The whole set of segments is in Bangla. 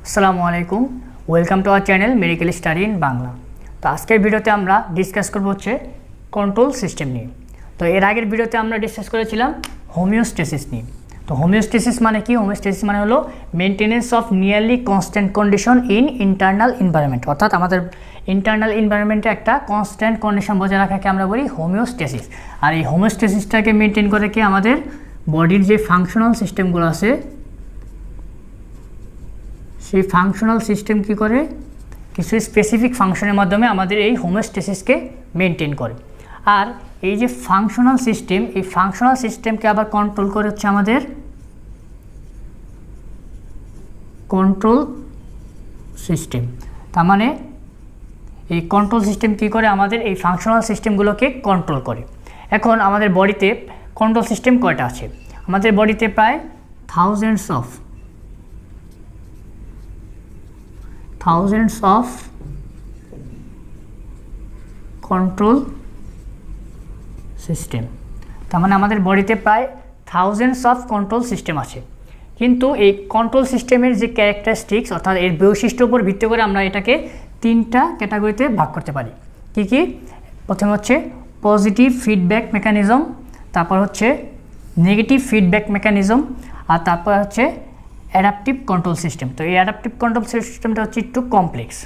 আসসালামু আলাইকুম, welcome to our channel medical study in Bangla. তো আজকের ভিডিওতে আমরা ডিসকাস করব হচ্ছে কন্ট্রোল সিস্টেম নিয়ে। তো এর আগের ভিডিওতে আমরা ডিসকাস করেছিলাম হোমিওস্টেসিস নিয়ে। তো হোমিওস্টেসিস মানে কি? হোমিওস্টেসিস মানে হলো maintenance of nearly constant condition in internal environment, অর্থাৎ আমাদের ইন্টারনাল এনভায়রনমেন্টে একটা কনস্ট্যান্ট কন্ডিশন বজায় রাখাকে আমরা বলি হোমিওস্টেসিস। আর এই হোমিওস্টেসিসটাকে মেনটেন করে কি আমাদের বডির যে ফাংশনাল সিস্টেমগুলো আছে, সেই ফাংশনাল সিস্টেম কি করে কিছু স্পেসিফিক ফাংশনের মাধ্যমে আমাদের এই হোমিওস্টেসিসকে মেনটেন করে। আর এই যে ফাংশনাল সিস্টেম, এই ফাংশনাল সিস্টেমকে আবার কন্ট্রোল করে হচ্ছে আমাদের কন্ট্রোল সিস্টেম। তার মানে এই কন্ট্রোল সিস্টেম কি করে আমাদের এই ফাংশনাল সিস্টেমগুলোকে কন্ট্রোল করে। এখন আমাদের বডিতে কন্ট্রোল সিস্টেম কয়টা আছে? আমাদের বডিতে প্রায় থাউজেন্ডস অফ কন্ট্রোল সিস্টেম। তার মানে আমাদের বডিতে প্রায় থাউজেন্ডস অফ কন্ট্রোল সিস্টেম আছে। কিন্তু এই কন্ট্রোল সিস্টেমের যে ক্যারেক্টারিস্টিক্স অর্থাৎ এর বৈশিষ্ট্যের উপর ভিত্তি করে আমরা এটাকে তিনটা ক্যাটাগরিতে ভাগ করতে পারি। কি কি? প্রথমে হচ্ছে পজিটিভ ফিডব্যাক মেকানিজম, তারপর হচ্ছে নেগেটিভ ফিডব্যাক মেকানিজম, আর তারপর হচ্ছে অ্যাডাপটিভ কন্ট্রোল সিস্টেম। তো এই অ্যাডাপটিভ কন্ট্রোল সিস্টেমটা হচ্ছে একটু কমপ্লেক্স।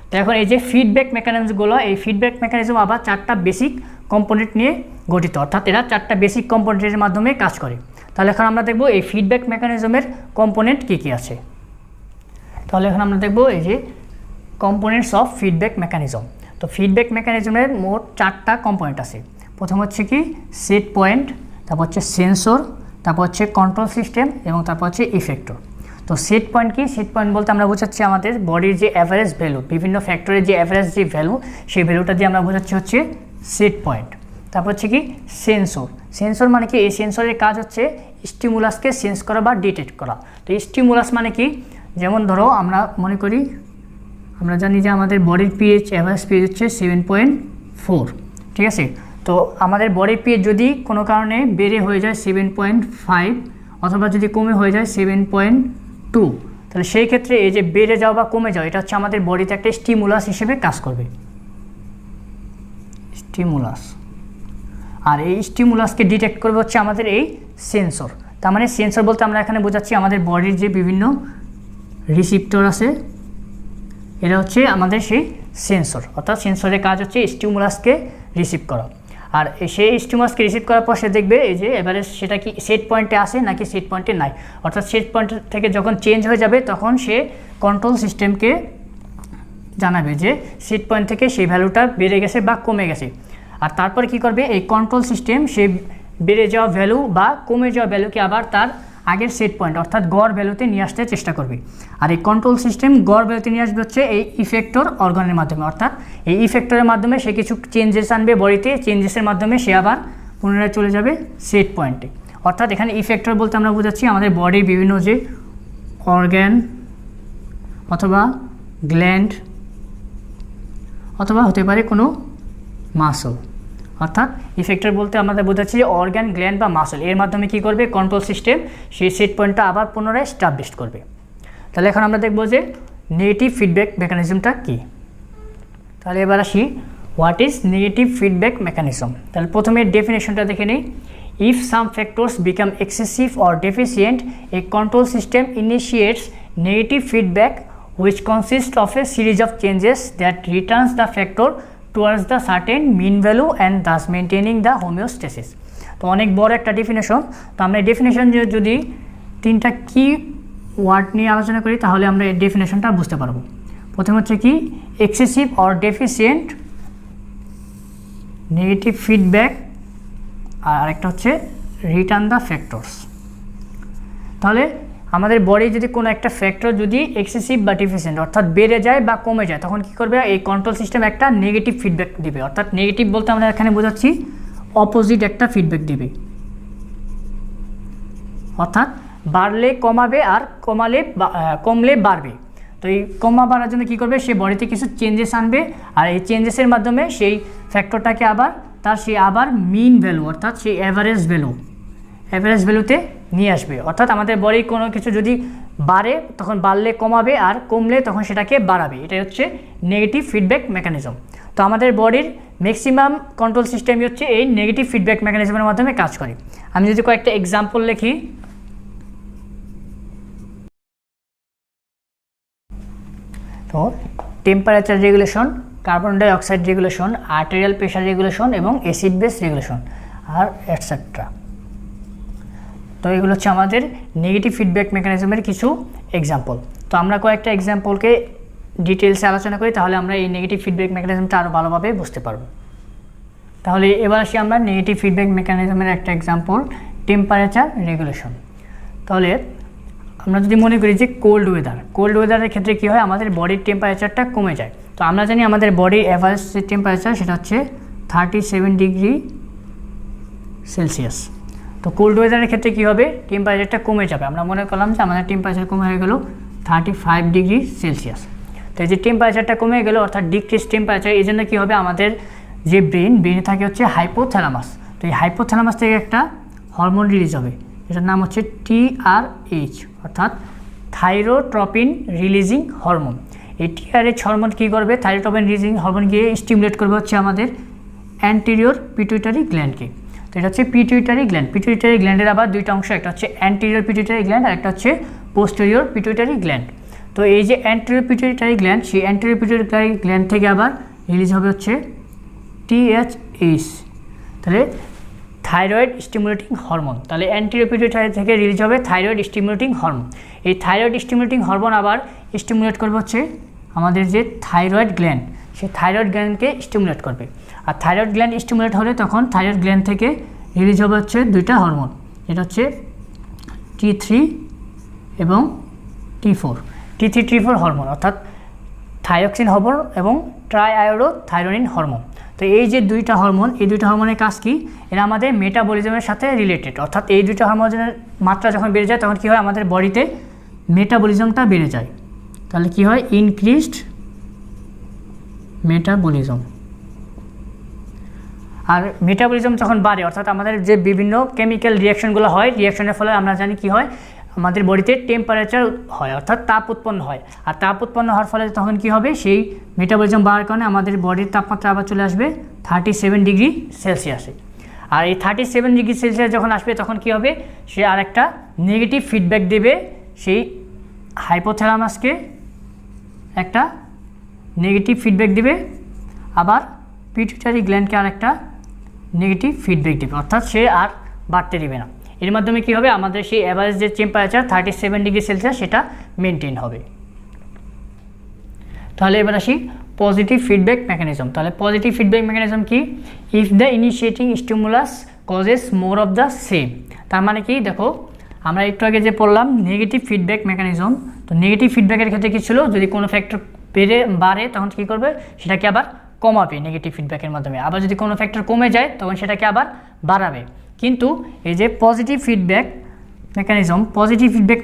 তো এখন এই যে ফিডব্যাক মেকানিজমগুলো, এই ফিডব্যাক মেকানিজম আবার চারটা বেসিক কম্পোনেন্ট নিয়ে গঠিত, অর্থাৎ এরা চারটা বেসিক কম্পোনেন্টের মাধ্যমে কাজ করে। তাহলে এখন আমরা দেখব এই ফিডব্যাক মেকানিজমের কম্পোনেন্ট কী কী আছে। তাহলে এখন আমরা দেখব এই যে কম্পোনেন্টস অফ ফিডব্যাক মেকানিজম। তো ফিডব্যাক মেকানিজমের মোট চারটা কম্পোনেন্ট আছে। প্রথম হচ্ছে কি সেট পয়েন্ট, তারপর হচ্ছে সেন্সর, তারপর হচ্ছে কন্ট্রোল সিস্টেম এবং তারপর হচ্ছে ইফেক্টর। তো সেট পয়েন্ট কি? সেট পয়েন্ট বলতে আমরা বোঝাচ্ছি আমাদের বডির যে অ্যাভারেজ ভ্যালু, বিভিন্ন ফ্যাক্টরের যে অ্যাভারেজ যে ভ্যালু, সেই ভ্যালুটা দিয়ে আমরা বোঝাচ্ছি হচ্ছে সেট পয়েন্ট। তারপর হচ্ছে কি সেন্সর। সেন্সর মানে কি? এই সেন্সরের কাজ হচ্ছে স্টিমুলাসকে সেন্স করা বা ডিটেক্ট করা। তো স্টিমুলাস মানে কি? যেমন ধরো আমরা মনে করি, আমরা জানি যে আমাদের বডির পিএইচ, অ্যাভারেজ পিএইচ হচ্ছে 7.4, ঠিক আছে? তো আমাদের বডির পিএইচ যদি কোনো কারণে বেড়ে হয়ে যায় 7.5 অথবা যদি কমে হয়ে যায় 7.2, তাহলে সেই ক্ষেত্রে এই যে বেড়ে যাওয়া বা কমে যাওয়া, এটা হচ্ছে আমাদের বডিতে একটা স্টিমুলাস হিসেবে কাজ করবে, স্টিমুলাস। আর এই স্টিমুলাসকে ডিটেক্ট করবে হচ্ছে আমাদের এই সেন্সর। তার মানে সেন্সর বলতে আমরা এখানে বোঝাচ্ছি আমাদের বডির যে বিভিন্ন রিসিপ্টর আছে, এটা হচ্ছে আমাদের সেই সেন্সর। অর্থাৎ সেন্সরের কাজ হচ্ছে স্টিমুলাসকে রিসিভ করা। আর সেই স্টিমুলাসকে রিসিভ করার পর সে দেখবে এই যে এবারে সেটা কি সেট পয়েন্টে আসে নাকি সেট পয়েন্টে নাই। অর্থাৎ সেট পয়েন্ট থেকে যখন চেঞ্জ হয়ে যাবে তখন সে কন্ট্রোল সিস্টেমকে জানাবে যে সেট পয়েন্ট থেকে সেই ভ্যালুটা বেড়ে গেছে বা কমে গেছে। আর তারপর কি করবে এই কন্ট্রোল সিস্টেম সেই বেড়ে যাওয়া ভ্যালু বা কমে যাওয়া ভ্যালুকে আবার তার আগের সেট পয়েন্ট অর্থাৎ গড় ভ্যালুতে নিয়ে আসতে চেষ্টা করবে। আর এই কন্ট্রোল সিস্টেম গড় ভ্যালুতে নিয়ে আসবে হচ্ছে এই ইফেক্টর অর্গানের মাধ্যমে। অর্থাৎ এই ইফেক্টরের মাধ্যমে সে কিছু চেঞ্জেস আনবে বডিতে, চেঞ্জেসের মাধ্যমে সে আবার পুনরায় চলে যাবে সেট পয়েন্টে। অর্থাৎ এখানে ইফেক্টর বলতে আমরা বোঝাচ্ছি আমাদের বডির বিভিন্ন যে অর্গ্যান অথবা গ্ল্যান্ড অথবা হতে পারে কোনো মাসল। অর্থাৎ ইফেক্টর বলতে আমাদের বোঝাচ্ছি যে অর্গ্যান, গ্ল্যান্ড বা মাসল, এর মাধ্যমে কি করবে কন্ট্রোল সিস্টেম সেই সেট পয়েন্টটা আবার পুনরায় স্টাবলিশ করবে। তাহলে এখন আমরা দেখব যে নেগেটিভ ফিডব্যাক মেকানিজমটা কী। তাহলে এবার আসি what is negative feedback mechanism. তাহলে প্রথমে ডেফিনেশনটা দেখে নিই। If some factors become excessive or deficient a control system initiates negative feedback which consists of a series of changes that returns the factor towards the certain mean value and thus maintaining the homeostasis. তো অনেক বড় একটা ডেফিনেশন। তো আমরা এই ডেফিনেশন যদি তিনটা কি ওয়ার্ড নিয়ে আলোচনা করি তাহলে আমরা এই ডেফিনেশনটা বুঝতে পারবো। প্রথম হচ্ছে কি excessive or deficient negative feedback, আর আরেকটা হচ্ছে রিটার্ন দ্য ফ্যাক্টরস। তাহলে আমাদের বডি যদি কোনো একটা ফ্যাক্টর যদি এক্সেসিভ বা ডেফিসিয়েন্ট অর্থাৎ বেড়ে যায় বা কমে যায় তখন কী করবে এই কন্ট্রোল সিস্টেম একটা নেগেটিভ ফিডব্যাক দিবে। অর্থাৎ নেগেটিভ বলতে আমরা এখানে বোঝাচ্ছি অপোজিট একটা ফিডব্যাক দিবে। অর্থাৎ বাড়লে কমাবে আর কমলে বাড়বে। তো এই কমা বাড়ার জন্য কী করবে সে বডিতে কিছু চেঞ্জেস আনবে, আর এই চেঞ্জেসের মাধ্যমে সেই ফ্যাক্টরটাকে আবার তার সেই আবার মিন ভ্যালু অর্থাৎ সেই অ্যাভারেজ ভ্যালুতে নিয়ে আসবে। অর্থাৎ আমাদের বডির কোনো কিছু যদি বাড়ে তখন বাড়লে কমাবে, আর কমলে তখন সেটাকে বাড়াবে। এটাই হচ্ছে নেগেটিভ ফিডব্যাক মেকানিজম। তো আমাদের বডির ম্যাক্সিমাম কন্ট্রোল সিস্টেমই হচ্ছে এই নেগেটিভ ফিডব্যাক মেকানিজমের মাধ্যমে কাজ করে। আমি যদি কয়েকটা এক্সাম্পল লিখি, তো temperature regulation, carbon dioxide regulation, arterial pressure regulation এবং অ্যাসিড বেস রেগুলেশন আর এটসেট্রা। তো এগুলো হচ্ছে আমাদের নেগেটিভ ফিডব্যাক মেকানিজমের কিছু এক্সাম্পল। তো আমরা কয়েকটা এক্সাম্পলকে ডিটেলসে আলোচনা করি, তাহলে আমরা এই নেগেটিভ ফিডব্যাক মেকানিজমটা আরও ভালোভাবে বুঝতে পারবো। তাহলে এবার আসি আমরা নেগেটিভ ফিডব্যাক মেকানিজমের একটা এক্সাম্পল, টেম্পারেচার রেগুলেশন। তাহলে আমরা যদি মনে করি যে কোল্ড ওয়েদারের ক্ষেত্রে কী হয়, আমাদের বডির টেম্পারেচারটা কমে যায়। তো আমরা জানি আমাদের বডির অ্যাভারেজ যে টেম্পারেচার সেটা হচ্ছে 37 ডিগ্রি সেলসিয়াস। তো কোল্ড ওয়েদারের ক্ষেত্রে কী হবে, টেম্পারেচারটা কমে যাবে। আমরা মনে করলাম যে আমাদের টেম্পারেচার কমে হয়ে গেল 35 ডিগ্রি সেলসিয়াস। তো এই যে টেম্পারেচারটা কমে গেল অর্থাৎ ডিক্রিজ টেম্পারেচার, এই জন্য কী হবে, আমাদের যে ব্রেনে থাকে হচ্ছে হাইপোথ্যালামাস। তো এই হাইপোথ্যালামাস থেকে একটা হরমোন রিলিজ হবে, এটার নাম হচ্ছে TRH অর্থাৎ থাইরোট্রপিন রিলিজিং হরমোন। এই TRH হরমোন কী করবে, থাইরোট্রপিন রিলিজিং হরমোন গিয়ে স্টিমুলেট করবে হচ্ছে আমাদের অ্যান্টেরিয়র পিটুইটারি গ্ল্যান্ডকে। তো এটা হচ্ছে পিটুইটারি গ্ল্যান্ড। পিটুইটারি গ্ল্যান্ডের আবার দুইটা অংশ, একটা হচ্ছে অ্যান্টেরিয়র পিটুইটারি গ্ল্যান্ড আর একটা হচ্ছে পোস্টেরিয়র পিটুইটারি গ্ল্যান্ড। তো এই যে অ্যান্টেরিয়র পিটুইটারি গ্ল্যান্ড, সেই অ্যান্টেরিয়র পিটুইটারি গ্ল্যান্ড থেকে আবার রিলিজ হবে হচ্ছে THH, তাহলে থাইরয়েড স্টিমুলেটিং হরমোন। তাহলে অ্যান্টেরিয়র পিটুইটারি থেকে রিলিজ হবে থাইরয়েড স্টিমুলেটিং হরমোন। এই থাইরয়েড স্টিমুলেটিং হরমোন আবার স্টিমুলেট করবে হচ্ছে আমাদের যে থাইরয়েড গ্ল্যান্ড, সেই থাইরয়েড গ্ল্যান্ডকে স্টিমুলেট করবে। আর থাইরয়েড গ্ল্যান্ড স্টিমুলেট হলে তখন থাইরয়েড গ্ল্যান্ড থেকে রিলিজ হবে হচ্ছে দুইটা হরমোন, এটা হচ্ছে T3 এবং T4, T3-T4 হরমোন অর্থাৎ থাইরক্সিন হরমোন এবং ট্রাইআয়োডোথাইরোনিন হরমোন। তো এই যে দুইটা হরমোন, এই দুইটা হরমোনের কাজ কি, এরা আমাদের মেটাবলিজমের সাথে রিলেটেড। অর্থাৎ এই দুইটা হরমোনের মাত্রা যখন বেড়ে যায় তখন কী হয়, আমাদের বডিতে মেটাবলিজমটা বেড়ে যায়। তাহলে কি হয়, ইনক্রিজড মেটাবলিজম। আর মেটাবলিজম যখন বাড়ে অর্থাৎ আমাদের যে বিভিন্ন কেমিক্যাল রিয়াকশনগুলো হয়, রিয়াকশনের ফলে আমরা জানি কি হয়, আমাদের বডিতে টেম্পারেচার হয় অর্থাৎ তাপ উৎপন্ন হয়। আর তাপ উৎপন্ন হওয়ার ফলে তখন কি হবে, সেই মেটাবলিজম বাড়ার কারণে আমাদের বডির তাপমাত্রা আবার চলে আসবে 37 ডিগ্রি সেলসিয়াসে। আর এই 37 ডিগ্রি সেলসিয়াস যখন আসবে তখন কি হবে, সে আর একটা নেগেটিভ ফিডব্যাক দেবে সেই হাইপোথ্যালামাসকে, একটা নেগেটিভ ফিডব্যাক দেবে, আবার পিটুইটারি গ্ল্যান্ডকে আর একটা নেগেটিভ ফিডব্যাক দেবে, অর্থাৎ সে আর বাড়তে দেবে না। এর মাধ্যমে কী হবে, আমাদের সেই অ্যাভারেজ যে টেম্পারেচার 37 ডিগ্রি সেলসিয়াস সেটা মেনটেন হবে। তাহলে এবার আসি পজিটিভ ফিডব্যাক মেকানিজম। তাহলে পজিটিভ ফিডব্যাক মেকানিজম কি, if the initiating stimulus causes more of the same. তার মানে কি, দেখো আমরা একটু আগে যে পড়লাম নেগেটিভ ফিডব্যাক মেকানিজম, তো নেগেটিভ ফিডব্যাকের ক্ষেত্রে কী ছিল, যদি কোনো ফ্যাক্টর বাড়ে তখন কী করবে, সেটাকে আবার কমাবে নেগেটিভ ফিডব্যাকের মাধ্যমে। আবার যদি কোনো ফ্যাক্টর কমে যায় তখন সেটাকে আবার বাড়াবে। কিন্তু এই যে পজিটিভ ফিডব্যাক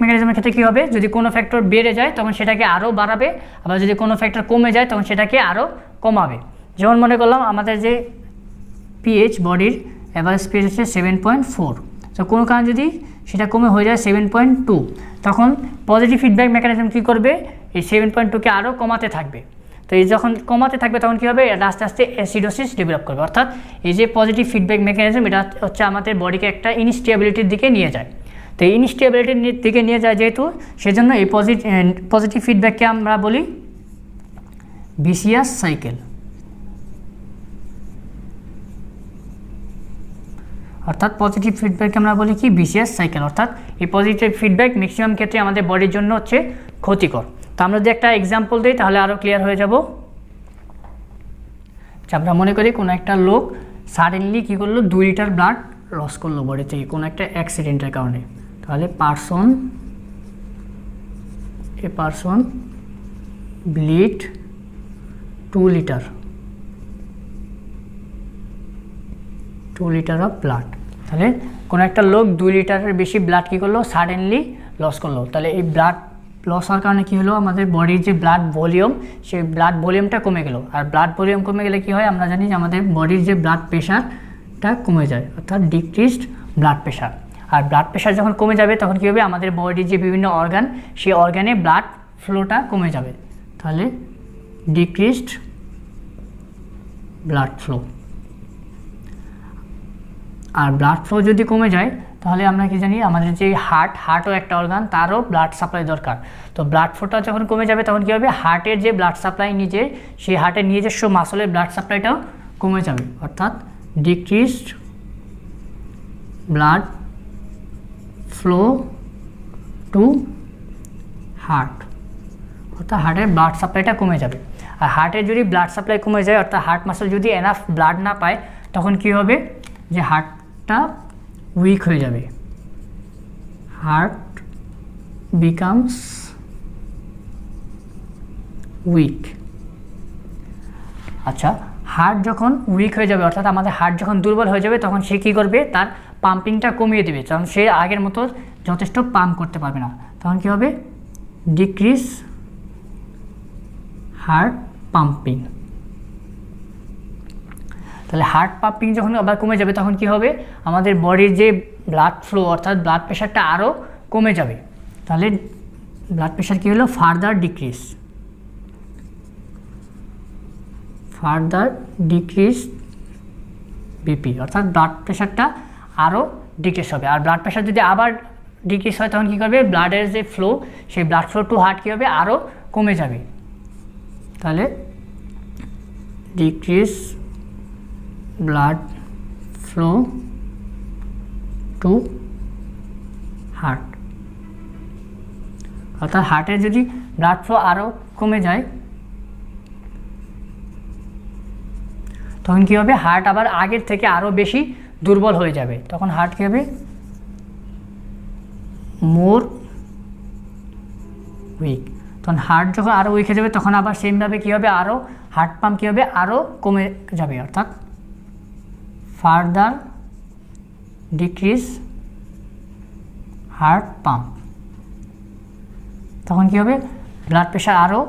মেকানিজমের ক্ষেত্রে কী হবে, যদি কোনো ফ্যাক্টর বেড়ে যায় তখন সেটাকে আরও বাড়াবে, আবার যদি কোনো ফ্যাক্টর কমে যায় তখন সেটাকে আরও কমাবে। যেমন মনে করলাম আমাদের যে পিএইচ, বডির অ্যাভারেজ পিএইচ হচ্ছে 7.4, তো কোনো কারণে যদি সেটা কমে হয়ে যায় 7.2, তখন পজিটিভ ফিডব্যাক মেকানিজম কী করবে, এই 7.2কে আরও কমাতে থাকবে। তো এই যখন কমাতে থাকবে তখন কী হবে, এটা আস্তে আস্তে অ্যাসিডোসিস ডেভেলপ করবে। অর্থাৎ এই যে পজিটিভ ফিডব্যাক মেকানিজম, এটা হচ্ছে আমাদের বডিকে একটা ইনস্টেবিলিটির দিকে নিয়ে যায়। তো এই ইনস্টেবিলিটির দিকে নিয়ে যায় যেহেতু, সেজন্য এই পজিটিভ ফিডব্যাককে আমরা বলি ভিসিয়াস সাইকেল। অর্থাৎ পজিটিভ ফিডব্যাককে আমরা বলি কি, ভিসিয়াস সাইকেল। অর্থাৎ এই পজিটিভ ফিডব্যাক ম্যাক্সিমাম ক্ষেত্রে আমাদের বডির জন্য হচ্ছে ক্ষতিকর। তো আমরা যদি একটা এক্সাম্পল দিই তাহলে আরও ক্লিয়ার হয়ে যাব। আমরা মনে করি কোনো একটা লোক সাডেনলি কী করলো, 2 লিটার ব্লাড লস করলো বডি থেকে কোনো একটা অ্যাক্সিডেন্টের কারণে। তাহলে a person bleed 2 litre of blood. তাহলে কোনো একটা লোক 2 লিটারের বেশি ব্লাড কী করলো, সাডেনলি লস করলো। তাহলে এই ব্লাড লস হওয়ার কারণে কী হলো, আমাদের বডির যে ব্লাড ভলিউম, সেই ব্লাড ভলিউমটা কমে গেল। আর ব্লাড ভলিউম কমে গেলে কী হয়, আমরা জানি যে আমাদের বডির যে ব্লাড প্রেশারটা কমে যায়, অর্থাৎ ডিক্রিজড ব্লাড প্রেশার। আর ব্লাড প্রেশার যখন কমে যাবে তখন কী হবে, আমাদের বডির যে বিভিন্ন অর্গান সেই অর্গানে ব্লাড ফ্লোটা কমে যাবে, তাহলে ডিক্রিজড ব্লাড ফ্লো। আর ব্লাড ফ্লো যদি কমে যায় তাহলে আমরা কি জানি, আমাদের যে হার্টও একটা অর্গান, তারও ব্লাড সাপ্লাই দরকার। তো ব্লাড ফ্লোটা যখন কমে যাবে তখন কী হবে, হার্টের যে ব্লাড সাপ্লাই নিজের, সেই হার্টের নিজস্ব মাসলের ব্লাড সাপ্লাইটাও কমে যাবে, অর্থাৎ decreased blood flow two heart, অর্থাৎ হার্টের ব্লাড সাপ্লাইটা কমে যাবে। আর হার্টের যদি ব্লাড সাপ্লাই কমে যায়, অর্থাৎ হার্ট মাসল যদি এনাফ ব্লাড না পায়, তখন কী হবে, যে হার্টটা উইক হয়ে যাবে, হার্ট বিকামস উইক। আচ্ছা, হার্ট যখন উইক হয়ে যাবে, অর্থাৎ আমাদের হার্ট যখন দুর্বল হয়ে যাবে, তখন সে কী করবে, তার পাম্পিংটা কমিয়ে দেবে, কারণ সে আগের মতো যথেষ্ট পাম্প করতে পারবে না। তখন কী হবে, ডিক্রিজ হার্ট পাম্পিং। তাহলে হার্ট পাম্পিং যখন আবার কমে যাবে তখন কি হবে, আমাদের বডির যে ব্লাড ফ্লো অর্থাৎ ব্লাড প্রেশারটা আরও কমে যাবে। তাহলে ব্লাড প্রেশার কী হলো, ফার্দার ডিক্রিজ বিপি, অর্থাৎ ব্লাড প্রেশারটা আরও ডিক্রিজ হবে। আর ব্লাড প্রেশার যদি আবার ডিক্রিজ হয় তখন কী করবে, ব্লাডের যে ফ্লো, সেই ব্লাড ফ্লো টু হার্ট কী হবে, আরও কমে যাবে। তাহলে decrease blood flow two heart, অর্থাৎ হার্টের যদি ব্লাড ফ্লো আরও কমে যায় তখন কী হবে, হার্ট আবার আগের থেকে আরও বেশি দুর্বল হয়ে যাবে। তখন হার্ট কী হবে, মোর উইক। তখন হার্ট যখন আরও উইক হয়ে যাবে তখন আবার সেমভাবে কী হবে, আরও হার্ট পাম্প কী হবে, আরও কমে যাবে, অর্থাৎ ফার্দার ডিক্রিজ হার্ট পাম্প। তখন কী হবে, ব্লাড প্রেশার আরও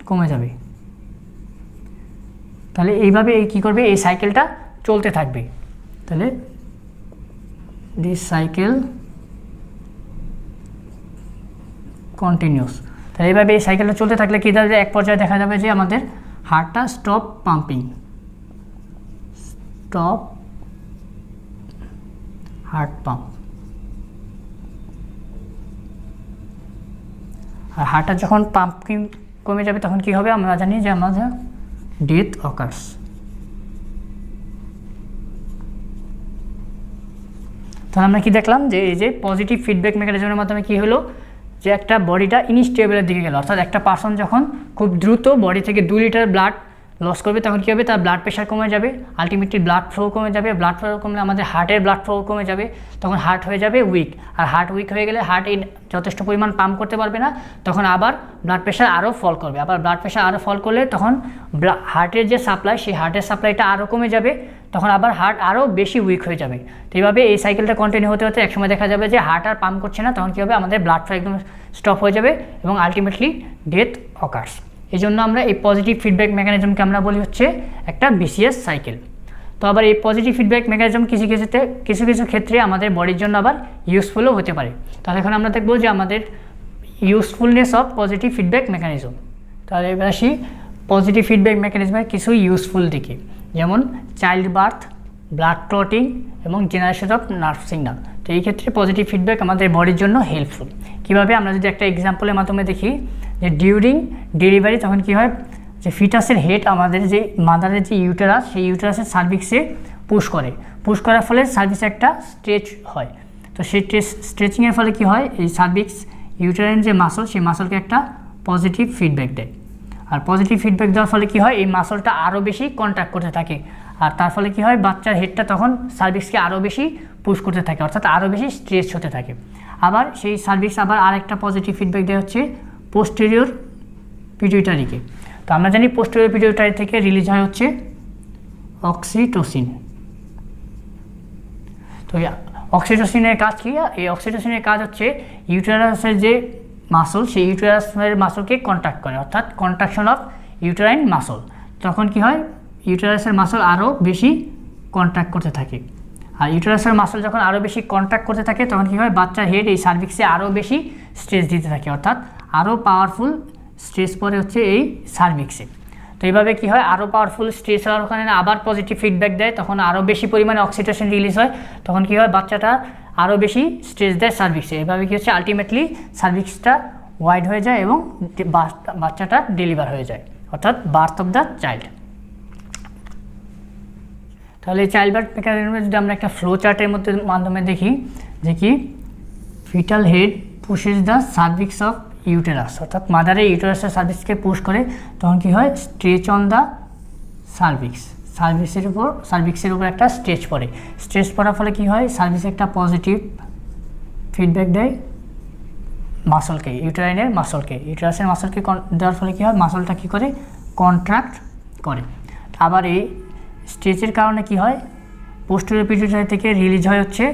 কমে যাবে। তাহলে এইভাবে কী করবে, এই সাইকেলটা চলতে থাকবে। তাহলে দিস সাইকেল কন্টিনিউস। তাহলে এইভাবে এই সাইকেলটা চলতে থাকলে কী যাবে, এক পর্যায়ে দেখা যাবে যে আমাদের হার্টটা stop pumping, stop heart pump. আর হার্টটা যখন পাম্পিং কমে যাবে তখন কি হবে, আমরা জানি যে আমাদের ডেথ অকার্স। তাহলে আমরা কি দেখলাম, যে এই যে পজিটিভ ফিডব্যাক মেকানিজমের মাধ্যমে কি হলো, যে একটা বডিটা ইনস্টেবলের দিকে গেল, অর্থাৎ একটা পার্সন যখন খুব দ্রুত বডি থেকে 2 লিটার ব্লাড লস করবে তখন কী হবে, তার ব্লাড প্রেশার কমে যাবে, আলটিমেটলি ব্লাড ফ্লো কমে যাবে। ব্লাড ফ্লো কমলে আমাদের হার্টের ব্লাড ফ্লো কমে যাবে, তখন হার্ট হয়ে যাবে উইক। আর হার্ট উইক হয়ে গেলে হার্ট যথেষ্ট পরিমাণ পাম্প করতে পারবে না, তখন আবার ব্লাড প্রেশার আরও ফল করবে। আবার ব্লাড প্রেশার আরও ফল করলে তখন হার্টের যে সাপ্লাই, সেই হার্টের সাপ্লাইটা আরও কমে যাবে, তখন আবার হার্ট আরও বেশি উইক হয়ে যাবে। তো এইভাবে এই সাইকেলটা কন্টিনিউ হতে হতে একসময় দেখা যাবে যে হার্ট আর পাম্প করছে না, তখন কী হবে, আমাদের ব্লাড ফ্লো একদম স্টপ হয়ে যাবে এবং আলটিমেটলি ডেথ অকার্স। এই জন্য আমরা এই পজিটিভ ফিডব্যাক মেকানিজমকে আমরা বলি হচ্ছে একটা ভিসিয়াস সাইকেল। তো আবার এই পজিটিভ ফিডব্যাক মেকানিজম কিছু কিছু ক্ষেত্রে আমাদের বডির জন্য আবার ইউজফুলও হতে পারে। তাহলে এখন আমরা দেখব যে আমাদের usefulness of positive feedback mechanism. তাহলে এবার আসি পজিটিভ ফিডব্যাক মেকানিজমের কিছু ইউজফুল দিকে, যেমন চাইল্ড বার্থ, ব্লাড ক্লটিং এবং জেনারেশন অফ নার্ভ সিগন্যাল। তো এই ক্ষেত্রে পজিটিভ ফিডব্যাক আমাদের বডির জন্য হেল্পফুল। কীভাবে, আমরা যদি একটা এক্সাম্পলের মাধ্যমে দেখি, যে ডিউরিং ডেলিভারি তখন কী হয়, যে ফিটাসের হেড আমাদের যে মাদারের যে ইউটেরাস, সেই ইউটেরাসের সার্ভিক্সে পুশ করার ফলে সার্ভিক্সে একটা স্ট্রেচ হয়। তো সেই স্ট্রেচিংয়ের ফলে কী হয়, এই সার্ভিক্স ইউটেরাইন যে মাসল, সেই মাসলকে একটা পজিটিভ ফিডব্যাক দেয়। আর পজিটিভ ফিডব্যাক দেওয়ার ফলে কী হয়, এই মাসলটা আরও বেশি কন্ট্রাক্ট করতে থাকে, আর তার ফলে কী হয়, বাচ্চার হেডটা তখন সার্ভিক্সকে আরও বেশি পুশ করতে থাকে, অর্থাৎ আরও বেশি স্ট্রেচ হতে থাকে। আবার সেই সার্ভিক্স আবার আরেকটা পজিটিভ ফিডব্যাক দেওয়া হচ্ছে পোস্টেরিয়র পিটুইটারিকে। তো আমরা জানি পোস্টেরিয়র পিটুইটারি থেকে রিলিজ হয় হচ্ছে অক্সিটোসিন। তো অক্সিটোসিনের কাজ কী? এই অক্সিটোসিনের কাজ হচ্ছে ইউটেরাসের যে মাসল, সেই ইউটেরাসের মাসলকে কন্ট্রাক্ট করে, অর্থাৎ কন্ট্রাকশন অফ ইউটেরাইন মাসল। তখন কি হয়, ইউটেরাসের মাসল আরও বেশি কন্ট্রাক্ট করতে থাকে। আর ইউটেরাসের মাসল যখন আরও বেশি কন্ট্রাক্ট করতে থাকে তখন কী হয়, বাচ্চার হেড এই সার্ভিক্সে আরও বেশি স্ট্রেস দিতে থাকে, অর্থাৎ আরও পাওয়ারফুল স্ট্রেস পড়ে হচ্ছে এই সার্ভিক্সে। তো এইভাবে কী হয়, আরও পাওয়ারফুল স্ট্রেস হওয়ার ওখানে আবার পজিটিভ ফিডব্যাক দেয়, তখন আরও বেশি পরিমাণে অক্সিটোসিন রিলিজ হয়, তখন কী হয়, বাচ্চাটা আরও বেশি স্ট্রেস দেয় সার্ভিক্সে। এভাবে কী হচ্ছে, আলটিমেটলি সার্ভিক্সটা ওয়াইড হয়ে যায় এবং বাচ্চাটা ডেলিভার হয়ে যায়, অর্থাৎ বার্থ অফ দ্য চাইল্ড। তাহলে এই চাইল্ড বার্থ মেকানিজমে যদি আমরা একটা ফ্লো চার্টের মাধ্যমে দেখি যে কি, fetal head pushes the cervix of uterus, অর্থাৎ মাদারের ইউটেরাসের সার্ভিক্সকে পুশ করে, তখন কী হয়, স্ট্রেচ অন দ্য সার্ভিক্সের উপর একটা স্ট্রেচ পড়ে। স্ট্রেচ পড়ার ফলে কী হয়, সার্ভিক্সে একটা পজিটিভ ফিডব্যাক দেয় মাসলকে, ইউটেরাইনের মাসলকে, ইউটেরাসের মাসলকে দেওয়ার ফলে কী হয়, মাসলটা কী করে, কন্ট্রাক্ট করে। আবার এই স্ট্রেচের কারণে কি হয়, পোস্টেরিয়র পিটুইটারি থেকে রিলিজ হয় হচ্ছে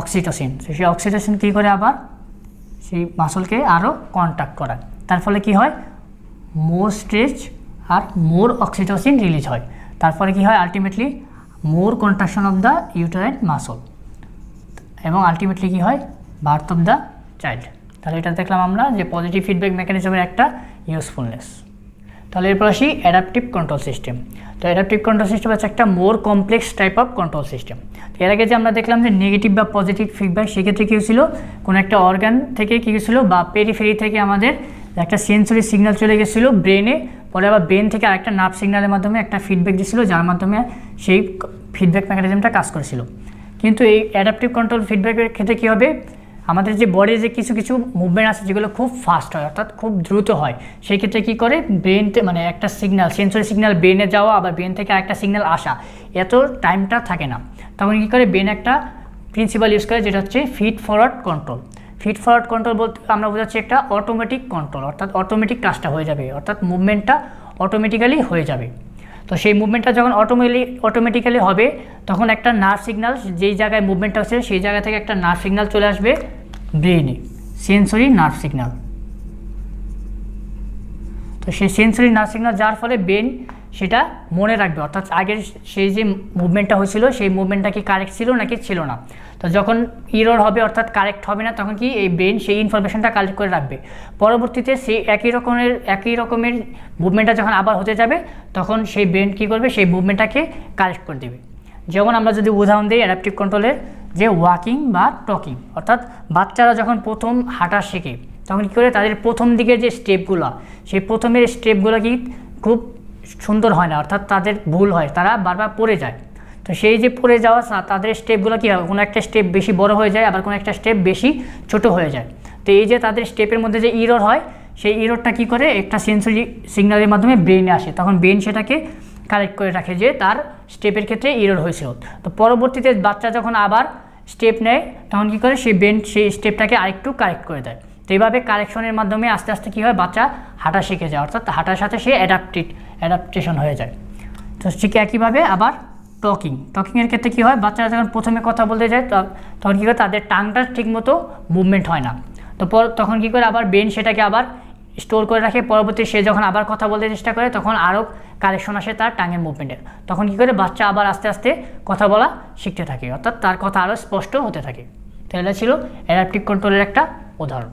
অক্সিটোসিন। সেই অক্সিটোসিন কী করে, আবার সেই মাসলকে আরও কন্ট্রাক্ট করায়, তার ফলে কি হয়, মোর স্ট্রেচ আর মোর অক্সিটোসিন রিলিজ হয়, তার ফলে কী হয়, ultimately more contraction of the uterine muscle, এবং আলটিমেটলি কী হয়, বার্থ অফ দ্য চাইল্ড। তাহলে এটা দেখলাম আমরা যে পজিটিভ ফিডব্যাক মেকানিজমের একটা ইউজফুলনেস। তাহলে এরপর আসি অ্যাডাপটিভ কন্ট্রোল সিস্টেম। তো অ্যাডাপটিভ কন্ট্রোল সিস্টেম হচ্ছে একটা মোর complex type of control system. তো এর আগে যে আমরা দেখলাম যে নেগেটিভ বা পজিটিভ ফিডব্যাক, সেক্ষেত্রে কী হয়েছিল, কোনো একটা অর্গান থেকে কী হয়েছিল, বা পেরিফেরি থেকে আমাদের একটা সেন্সরি সিগন্যাল চলে গেছিলো ব্রেনে, পরে আবার ব্রেন থেকে আরেকটা নার্ভ সিগন্যালের মাধ্যমে একটা ফিডব্যাক দিয়েছিল, যার মাধ্যমে সেই ফিডব্যাক মেকানিজমটা কাজ করেছিল। কিন্তু এই অ্যাডাপটিভ কন্ট্রোল ফিডব্যাকের ক্ষেত্রে কী হবে, আমাদের যে বডির যে কিছু কিছু মুভমেন্ট আছে যেগুলো খুব ফাস্ট হয়, অর্থাৎ খুব দ্রুত হয়, সেই ক্ষেত্রে কী করে, ব্রেনতে মানে একটা সিগন্যাল, সেন্সরি সিগন্যাল ব্রেনে যাওয়া, আবার ব্রেন থেকে আরেকটা সিগন্যাল আসা, এত টাইমটা থাকে না। তখন কী করে, ব্রেন একটা প্রিন্সিপাল ইউজ করে, যেটা হচ্ছে feed forward control. Feed forward control বলতে আমরা বোঝাচ্ছি একটা অটোমেটিক কন্ট্রোল, অর্থাৎ অটোমেটিক কাজটা হয়ে যাবে, অর্থাৎ মুভমেন্টটা অটোমেটিক্যালি হয়ে যাবে। তো সেই মুভমেন্টটা যখন অটোমেটিক্যালি হবে, তখন একটা নার্ভ সিগন্যাল, যেই জায়গায় মুভমেন্টটা হচ্ছে সেই জায়গা থেকে একটা নার্ভ সিগন্যাল চলে আসবে ব্রেনে, সেন্সরি নার্ভ সিগন্যাল। তো সেই সেন্সরি নার্ভ সিগন্যাল যার ফলে ব্রেন সেটা মনে রাখবে, অর্থাৎ আগের সেই যে মুভমেন্টটা হয়েছিল সেই মুভমেন্টটা কি কারেক্ট ছিল নাকি ছিল না। তো যখন ইরর হবে, অর্থাৎ কারেক্ট হবে না, তখন কি এই ব্রেন সেই ইনফরমেশনটা কালেক্ট করে রাখবে। পরবর্তীতে সেই একই রকমের মুভমেন্টটা যখন আবার হতে যাবে, তখন সেই ব্রেন কী করবে, সেই মুভমেন্টটাকে কারেক্ট করে দেবে। যেমন আমরা যদি উদাহরণ দিই অ্যাডাপটিভ কন্ট্রোলের, যে ওয়াকিং বা টকিং, অর্থাৎ বাচ্চারা যখন প্রথম হাঁটা শেখে, তখন কী করে, তাদের প্রথম দিকের যে স্টেপগুলো, সেই প্রথমের স্টেপগুলো কি খুব সুন্দর হয় না, অর্থাৎ তাদের ভুল হয়, তারা বারবার পড়ে যায়। তো সেই যে পড়ে যাওয়া, তাদের স্টেপগুলো কী হয়, কোনো একটা স্টেপ বেশি বড় হয়ে যায়, আবার কোনো একটা স্টেপ বেশি ছোট হয়ে যায়। তো এই যে তাদের স্টেপের মধ্যে যে ইরর হয়, সেই ইররটা কী করে, একটা সেন্সরি সিগন্যালের মাধ্যমে ব্রেনে আসে, তখন ব্রেন সেটাকে কারেক্ট করে রাখে যে তার স্টেপের ক্ষেত্রে ইরর হয়েছিল। তো পরবর্তীতে বাচ্চা যখন আবার স্টেপ নেয়, তখন কী করে, সেই ব্রেন সেই স্টেপটাকে আরেকটু কারেক্ট করে দেয়। তো এইভাবে কারেকশনের মাধ্যমে আস্তে আস্তে কী হয়, বাচ্চা হাঁটা শিখে যায়, অর্থাৎ হাঁটার সাথে সে অ্যাডাপ্টেশন হয়ে যায়। তো ঠিক একইভাবে আবার টকিংয়ের ক্ষেত্রে কী হয়, বাচ্চারা যখন প্রথমে কথা বলতে যায়, তখন কী করে, তাদের টাংটা ঠিকমতো মুভমেন্ট হয় না। তো তখন কী করে, আবার ব্রেন সেটাকে আবার স্টোর করে রাখে, পরবর্তী সে যখন আবার কথা বলতে চেষ্টা করে, তখন আরও কারেকশন আসে তার টাঙের মুভমেন্টের। তখন কী করে, বাচ্চা আবার আস্তে আস্তে কথা বলা শিখতে থাকে, অর্থাৎ তার কথা আরও স্পষ্ট হতে থাকে। তো এটা ছিল অ্যাডাপটিভ কন্ট্রোলের একটা উদাহরণ।